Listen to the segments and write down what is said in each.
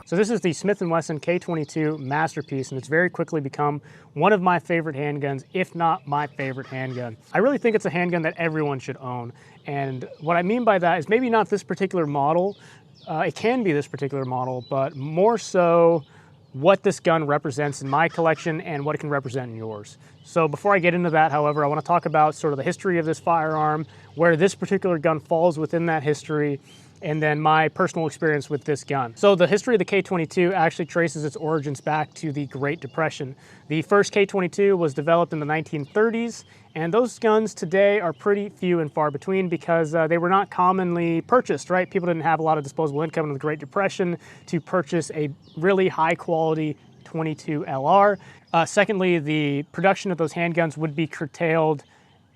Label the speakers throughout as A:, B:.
A: So this is the Smith Wesson K22 Masterpiece, and it's very quickly become one of my favorite handguns, if not my favorite handgun. I really think it's a handgun that everyone should own. And what I mean by that is maybe not this particular model. It can be this particular model, but more so what this gun represents in my collection and what it can represent in yours. So before I get into that, however, I want to talk about sort of the history of this firearm, where this particular gun falls within that history, and then my personal experience with this gun. So the history of the K22 actually traces its origins back to the Great Depression. The first K22 was developed in the 1930s, and those guns today are pretty few and far between because they were not commonly purchased, right? People didn't have a lot of disposable income in the Great Depression to purchase a really high quality 22 LR. Secondly, the production of those handguns would be curtailed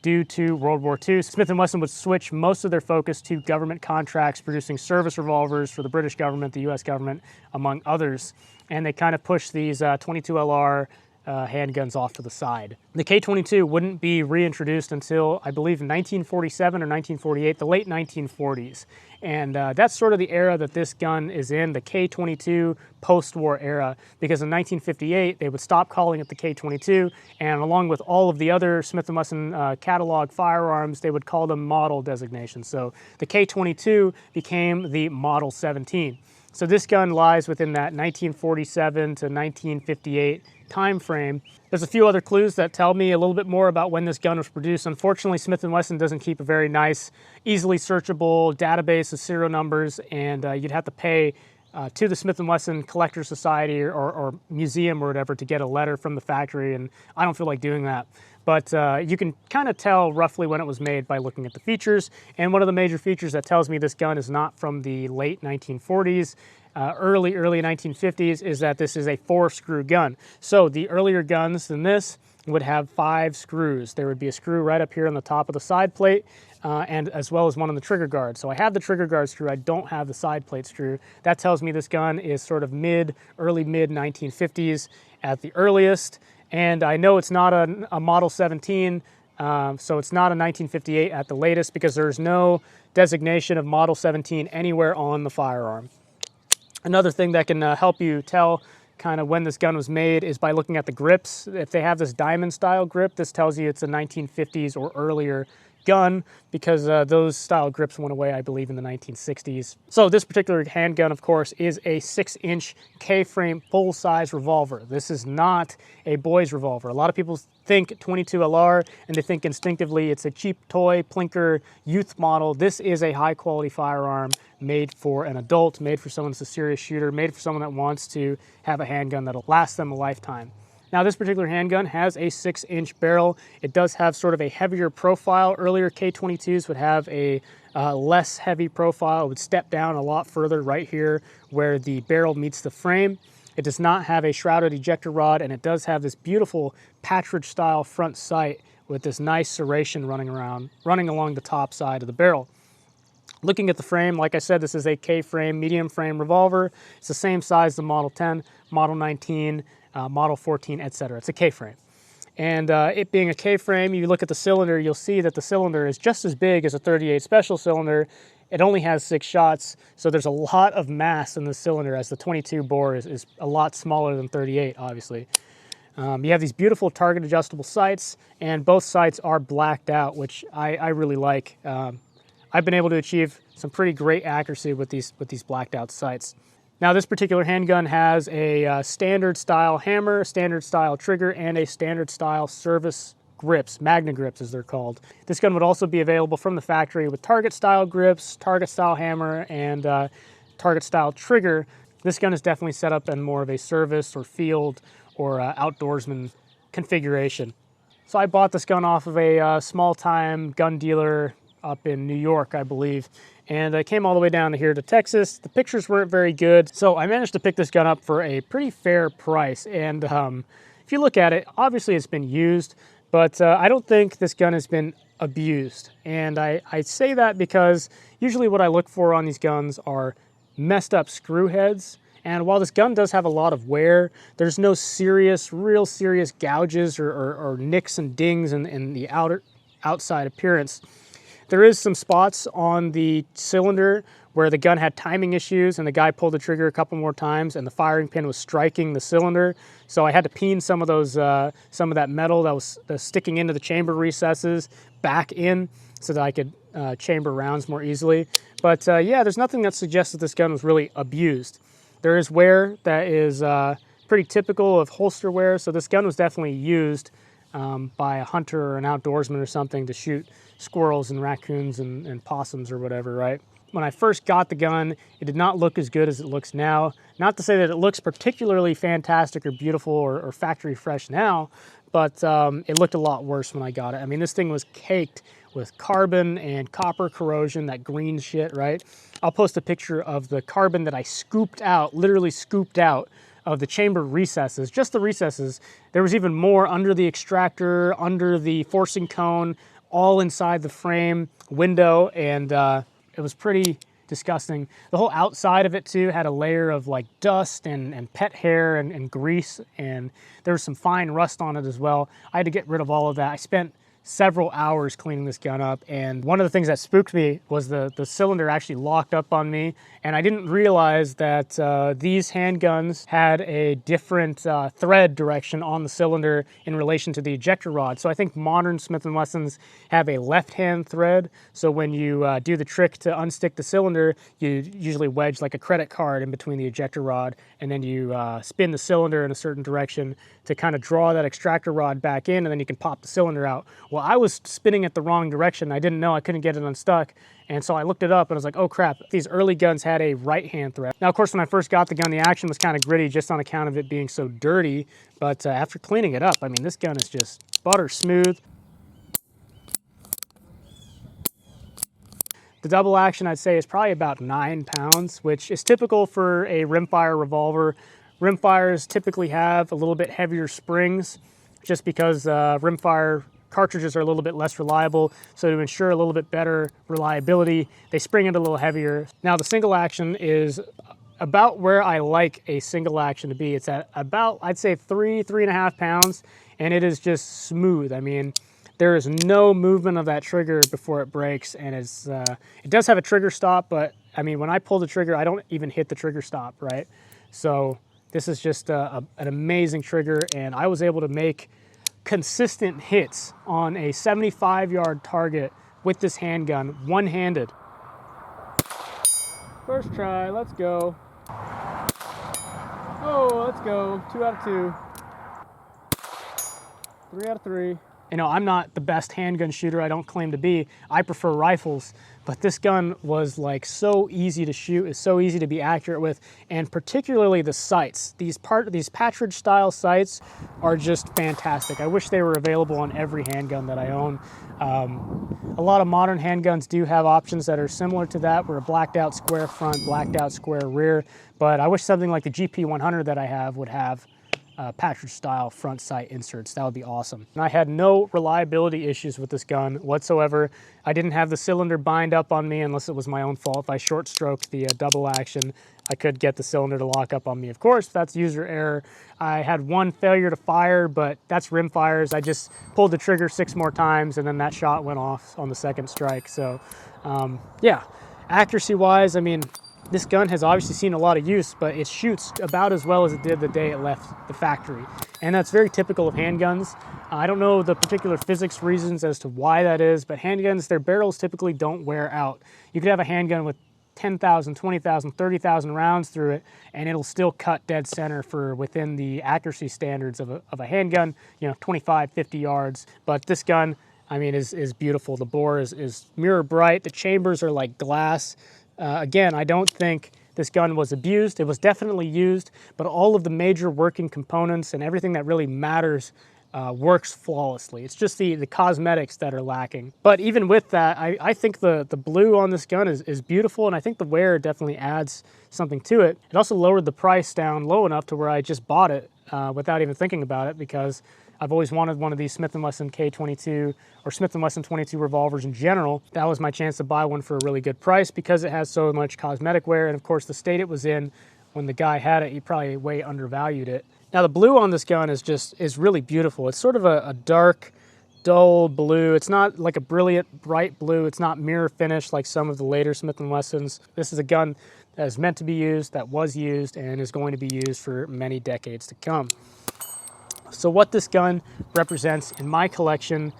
A: due to World War II. Smith & Wesson would switch most of their focus to government contracts producing service revolvers for the British government, the US government, among others. And they kind of pushed these 22 LR handguns off to the side. The K22 wouldn't be reintroduced until, I believe, 1947 or 1948, the late 1940s. And that's sort of the era that this gun is in, the K22 post-war era, because in 1958, they would stop calling it the K22, and along with all of the other Smith & Wesson catalog firearms, they would call them model designations. So the K22 became the Model 17. So this gun lies within that 1947 to 1958 time frame. There's a few other clues that tell me a little bit more about when this gun was produced. Unfortunately, Smith & Wesson doesn't keep a very nice, easily searchable database of serial numbers, and you'd have to pay to the Smith & Wesson Collector Society or museum or whatever to get a letter from the factory, and I don't feel like doing that. But you can kind of tell roughly when it was made by looking at the features, and one of the major features that tells me this gun is not from the late 1940s, early 1950s, is that this is a 4-screw gun. So the earlier guns than this would have 5 screws. There would be a screw right up here on the top of the side plate, and as well as one on the trigger guard. So I have the trigger guard screw, I don't have the side plate screw. That tells me this gun is sort of early mid 1950s at the earliest. And I know it's not a Model 17, so it's not a 1958 at the latest because there's no designation of Model 17 anywhere on the firearm. Another thing that can help you tell kind of when this gun was made is by looking at the grips. If they have this diamond style grip, this tells you it's a 1950s or earlier gun because those style grips went away, I believe, in the 1960s. So this particular handgun, of course, is a 6-inch K-frame full-size revolver. This is not a boy's revolver. A lot of people think 22 LR and they think instinctively it's a cheap toy, plinker, youth model. This is a high-quality firearm made for an adult, made for someone that's a serious shooter, made for someone that wants to have a handgun that'll last them a lifetime. Now this particular handgun has a 6-inch barrel. It does have sort of a heavier profile. Earlier K22s would have a less heavy profile. It would step down a lot further right here where the barrel meets the frame. It does not have a shrouded ejector rod, and it does have this beautiful Patridge style front sight with this nice serration running along the top side of the barrel. Looking at the frame, like I said, this is a K-frame, medium frame revolver. It's the same size as the Model 10, Model 19, Model 14, etc. It's a K-frame. And it being a K-frame, you look at the cylinder, you'll see that the cylinder is just as big as a 38 special cylinder. It only has 6 shots, so there's a lot of mass in the cylinder, as the 22 bore is a lot smaller than 38, obviously. You have these beautiful target adjustable sights, and both sights are blacked out, which I really like. I've been able to achieve some pretty great accuracy with these blacked out sights. Now this particular handgun has a standard style hammer, standard style trigger, and a standard style service grips, Magna grips as they're called. This gun would also be available from the factory with target style grips, target style hammer, and target style trigger. This gun is definitely set up in more of a service or field or outdoorsman configuration. So I bought this gun off of a small time gun dealer up in New York, I believe. And I came all the way down here to Texas. The pictures weren't very good, so I managed to pick this gun up for a pretty fair price. And if you look at it, obviously it's been used, but I don't think this gun has been abused. And I say that because usually what I look for on these guns are messed up screw heads. And while this gun does have a lot of wear, there's no real serious gouges or nicks and dings in the outside appearance. There is some spots on the cylinder where the gun had timing issues and the guy pulled the trigger a couple more times and the firing pin was striking the cylinder. So I had to peen some of those, some of that metal that was sticking into the chamber recesses back in so that I could chamber rounds more easily. But yeah, there's nothing that suggests that this gun was really abused. There is wear that is pretty typical of holster wear, so this gun was definitely used by a hunter or an outdoorsman or something to shoot squirrels and raccoons and possums or whatever, right? When I first got the gun, it did not look as good as it looks now. Not to say that it looks particularly fantastic or beautiful or factory fresh now, but it looked a lot worse when I got it. I mean, this thing was caked with carbon and copper corrosion, that green shit, right? I'll post a picture of the carbon that I scooped out, literally scooped out of the chamber recesses, just the recesses. There was even more under the extractor, under the forcing cone, all inside the frame window, and it was pretty disgusting. The whole outside of it too had a layer of like dust and pet hair and grease, and there was some fine rust on it as well. I had to get rid of all of that. I spent several hours cleaning this gun up, and one of the things that spooked me was the cylinder actually locked up on me, and I didn't realize that these handguns had a different thread direction on the cylinder in relation to the ejector rod. So I think modern Smith & Wessons have a left-hand thread, so when you do the trick to unstick the cylinder, you usually wedge like a credit card in between the ejector rod, and then you spin the cylinder in a certain direction to kind of draw that extractor rod back in, and then you can pop the cylinder out. Well, I was spinning it the wrong direction. I didn't know, I couldn't get it unstuck. And so I looked it up and I was like, oh crap, these early guns had a right-hand thread. Now, of course, when I first got the gun, the action was kind of gritty just on account of it being so dirty. But after cleaning it up, I mean, this gun is just butter smooth. The double action, I'd say, is probably about 9 pounds, which is typical for a rimfire revolver. Rimfires typically have a little bit heavier springs just because rimfire cartridges are a little bit less reliable. So to ensure a little bit better reliability, they spring it a little heavier. Now the single action is about where I like a single action to be. It's at about, I'd say 3.5 pounds, and it is just smooth. I mean, there is no movement of that trigger before it breaks, and it does have a trigger stop, but I mean, when I pull the trigger, I don't even hit the trigger stop, right? So this is just an amazing trigger, and I was able to make consistent hits on a 75-yard target with this handgun, one-handed. First try, let's go. Oh, let's go. 2 out of 2. 3 out of 3. You know, I'm not the best handgun shooter, I don't claim to be. I prefer rifles, but this gun was like so easy to shoot, it's so easy to be accurate with, and particularly the sights. These patridge style sights are just fantastic. I wish they were available on every handgun that I own. A lot of modern handguns do have options that are similar to that, where a blacked out square front, blacked out square rear, but I wish something like the GP100 that I have would have patridge style front sight inserts. That would be awesome. And I had no reliability issues with this gun whatsoever. I didn't have the cylinder bind up on me unless it was my own fault. If I short stroked the double action, I could get the cylinder to lock up on me. Of course, that's user error. I had one failure to fire, but that's rim fires. I just pulled the trigger 6 more times and then that shot went off on the second strike. So yeah, accuracy wise, I mean, this gun has obviously seen a lot of use, but it shoots about as well as it did the day it left the factory. And that's very typical of handguns. I don't know the particular physics reasons as to why that is, but handguns, their barrels typically don't wear out. You could have a handgun with 10,000, 20,000, 30,000 rounds through it, and it'll still cut dead center for within the accuracy standards of a handgun, you know, 25, 50 yards. But this gun, I mean, is beautiful. The bore is mirror bright. The chambers are like glass. Again, I don't think this gun was abused. It was definitely used, but all of the major working components and everything that really matters works flawlessly. It's just the cosmetics that are lacking. But even with that, I think the blue on this gun is beautiful, and I think the wear definitely adds something to it. It also lowered the price down low enough to where I just bought it without even thinking about it, because I've always wanted one of these Smith & Wesson K22 or Smith & Wesson 22 revolvers in general. That was my chance to buy one for a really good price because it has so much cosmetic wear, and of course the state it was in when the guy had it, he probably way undervalued it. Now the blue on this gun is really beautiful. It's sort of a dark dull blue. It's not like a brilliant, bright blue. It's not mirror finish like some of the later Smith & Wessons. This is a gun that is meant to be used, that was used, and is going to be used for many decades to come. So what this gun represents in my collection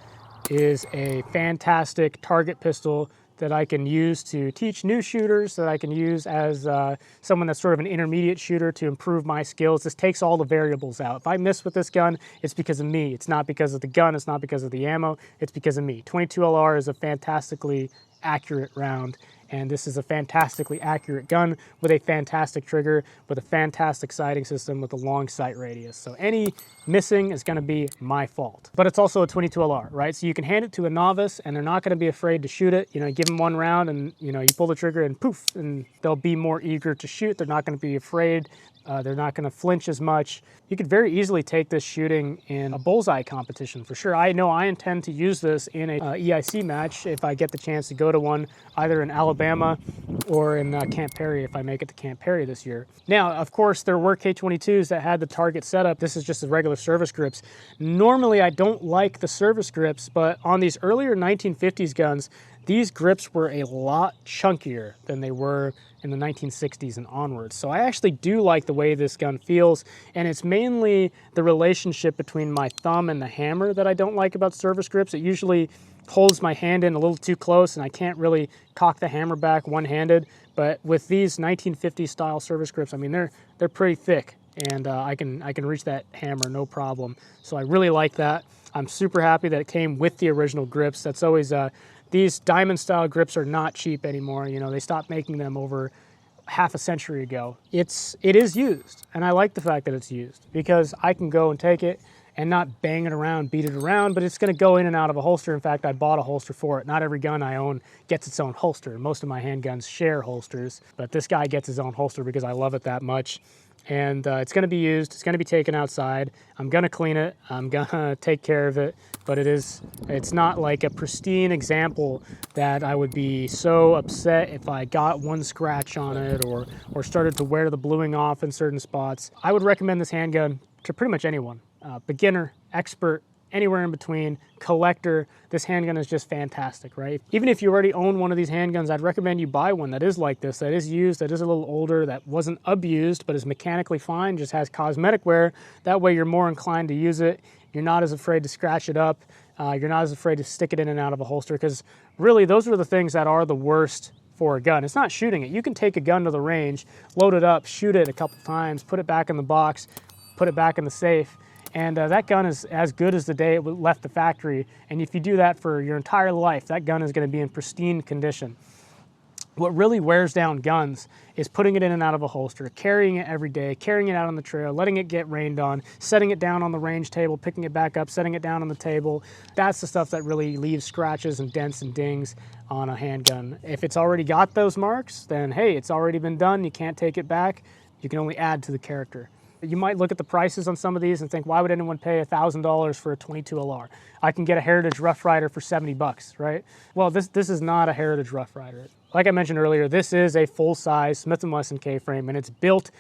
A: is a fantastic target pistol that I can use to teach new shooters, that I can use as someone that's sort of an intermediate shooter to improve my skills. This takes all the variables out. If I miss with this gun, it's because of me. It's not because of the gun, it's not because of the ammo, it's because of me. 22 LR is a fantastically accurate round, and this is a fantastically accurate gun with a fantastic trigger, with a fantastic sighting system, with a long sight radius. So any missing is gonna be my fault. But it's also a 22 LR, right? So you can hand it to a novice and they're not gonna be afraid to shoot it. You know, give them one round and you pull the trigger and poof, and they'll be more eager to shoot. They're not gonna be afraid. They're not going to flinch as much. You could very easily take this shooting in a bullseye competition for sure. I know I intend to use this in a EIC match if I get the chance to go to one, either in Alabama or in Camp Perry if I make it to Camp Perry this year. Now, of course, there were K22s that had the target setup. This is just the regular service grips. Normally, I don't like the service grips, but on these earlier 1950s guns, these grips were a lot chunkier than they were in the 1960s and onwards. So I actually do like the way this gun feels, and it's mainly the relationship between my thumb and the hammer that I don't like about service grips. It usually holds my hand in a little too close and I can't really cock the hammer back one-handed. But with these 1950s style service grips, I mean, they're pretty thick, and I can reach that hammer no problem. So I really like that. I'm super happy that it came with the original grips. That's always these diamond style grips are not cheap anymore. You know, they stopped making them over half a century ago. It is used, and I like the fact that it's used because I can go and take it and not bang it around, beat it around, but it's gonna go in and out of a holster. In fact, I bought a holster for it. Not every gun I own gets its own holster. Most of my handguns share holsters, but this guy gets his own holster because I love it that much. And it's gonna be used, it's gonna be taken outside. I'm gonna clean it, I'm gonna take care of it, but it's not like a pristine example that I would be so upset if I got one scratch on it or started to wear the bluing off in certain spots. I would recommend this handgun to pretty much anyone, beginner, expert, anywhere in between, collector. This handgun is just fantastic, right? Even if you already own one of these handguns, I'd recommend you buy one that is like this, that is used, that is a little older, that wasn't abused, but is mechanically fine, just has cosmetic wear. That way you're more inclined to use it. You're not as afraid to scratch it up. You're not as afraid to stick it in and out of a holster, because really those are the things that are the worst for a gun. It's not shooting it. You can take a gun to the range, load it up, shoot it a couple times, put it back in the box, put it back in the safe, and that gun is as good as the day it left the factory. And if you do that for your entire life, that gun is going to be in pristine condition. What really wears down guns is putting it in and out of a holster, carrying it every day, carrying it out on the trail, letting it get rained on, setting it down on the range table, picking it back up, setting it down on the table. That's the stuff that really leaves scratches and dents and dings on a handgun. If it's already got those marks, then hey, it's already been done. You can't take it back. You can only add to the character. You might look at the prices on some of these and think, why would anyone pay $1,000 for a 22 LR? I can get a Heritage Rough Rider for 70 bucks, right? Well, this is not a Heritage Rough Rider. Like I mentioned earlier, this is a full-size Smith & Wesson K-frame, and it's built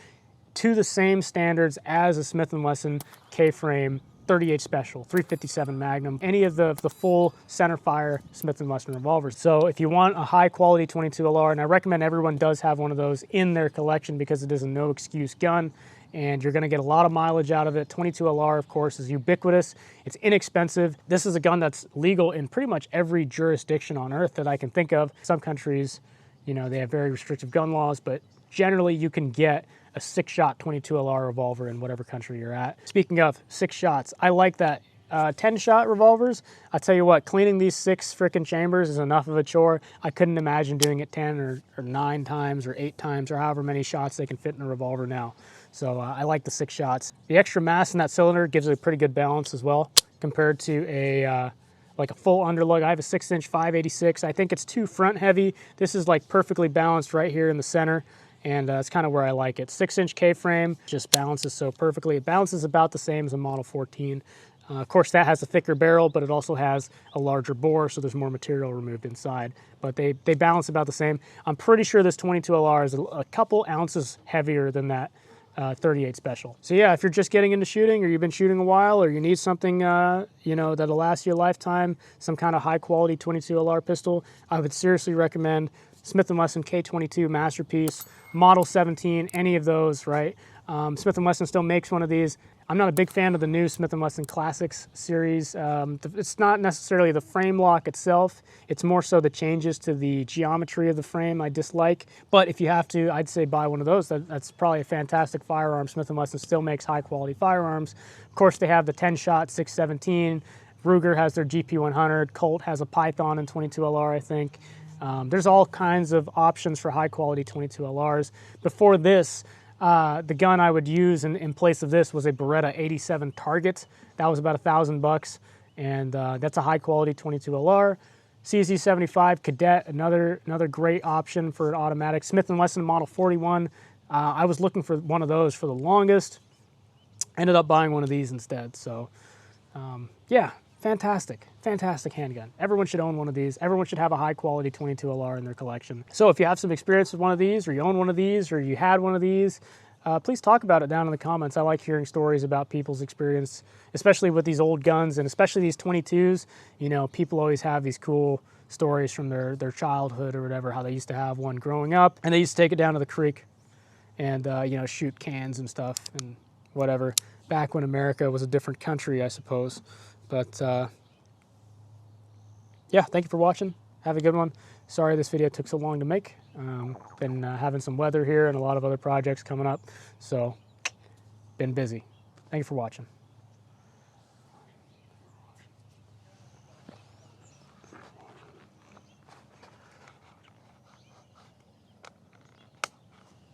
A: to the same standards as a Smith & Wesson K-frame 38 Special, 357 Magnum, any of the full centerfire Smith & Wesson revolvers. So if you want a high-quality 22 LR, and I recommend everyone does have one of those in their collection because it is a no-excuse gun, and you're gonna get a lot of mileage out of it. 22 LR, of course, is ubiquitous. It's inexpensive. This is a gun that's legal in pretty much every jurisdiction on earth that I can think of. Some countries, you know, they have very restrictive gun laws, but generally you can get a 6-shot 22 LR revolver in whatever country you're at. Speaking of 6 shots, I like that. 10-shot revolvers, I tell you what, cleaning these 6 frickin' chambers is enough of a chore. I couldn't imagine doing it 10 or 9 times or 8 times or however many shots they can fit in a revolver now. So I like the 6 shots. The extra mass in that cylinder gives it a pretty good balance as well compared to a like a full underlug. I have a 6-inch 586. I think it's too front heavy. This is like perfectly balanced right here in the center, and that's kind of where I like it. 6-inch K-frame just balances so perfectly. It balances about the same as a Model 14. Of course, that has a thicker barrel, but it also has a larger bore, so there's more material removed inside. But they balance about the same. I'm pretty sure this 22 LR is a couple ounces heavier than that .38 special. So yeah, if you're just getting into shooting, or you've been shooting a while, or you need something you know, that'll last you a lifetime, some kind of high quality 22 LR pistol, I would seriously recommend Smith Wesson K22 Masterpiece, Model 17, any of those, right? Smith Wesson still makes one of these. I'm not a big fan of the new Smith Wesson Classics series. It's not necessarily the frame lock itself, it's more so the changes to the geometry of the frame I dislike. But if you have to, I'd say buy one of those. That's probably a fantastic firearm. Smith Wesson still makes high quality firearms. Of course, they have the 10-shot 617. Ruger has their GP100. Colt has a Python in 22 LR, I think. There's all kinds of options for high quality 22 LRs. Before this, the gun I would use in place of this was a Beretta 87 Target. That was about $1,000, and that's a high quality 22 LR. CZ75 Cadet, another great option for an automatic. Smith & Wesson Model 41. I was looking for one of those for the longest. Ended up buying one of these instead. So yeah, fantastic handgun. Everyone should own one of these. Everyone should have a high quality 22 LR in their collection. So if you have some experience with one of these, or you own one of these, or you had one of these, please talk about it down in the comments. I like hearing stories about people's experience, especially with these old guns, and especially these 22s. You know, people always have these cool stories from their childhood or whatever, how they used to have one growing up, and they used to take it down to the creek and you know, shoot cans and stuff and whatever, back when America was a different country, I suppose. But yeah, thank you for watching. Have a good one. Sorry this video took so long to make. Been having some weather here and a lot of other projects coming up, so been busy. Thank you for watching.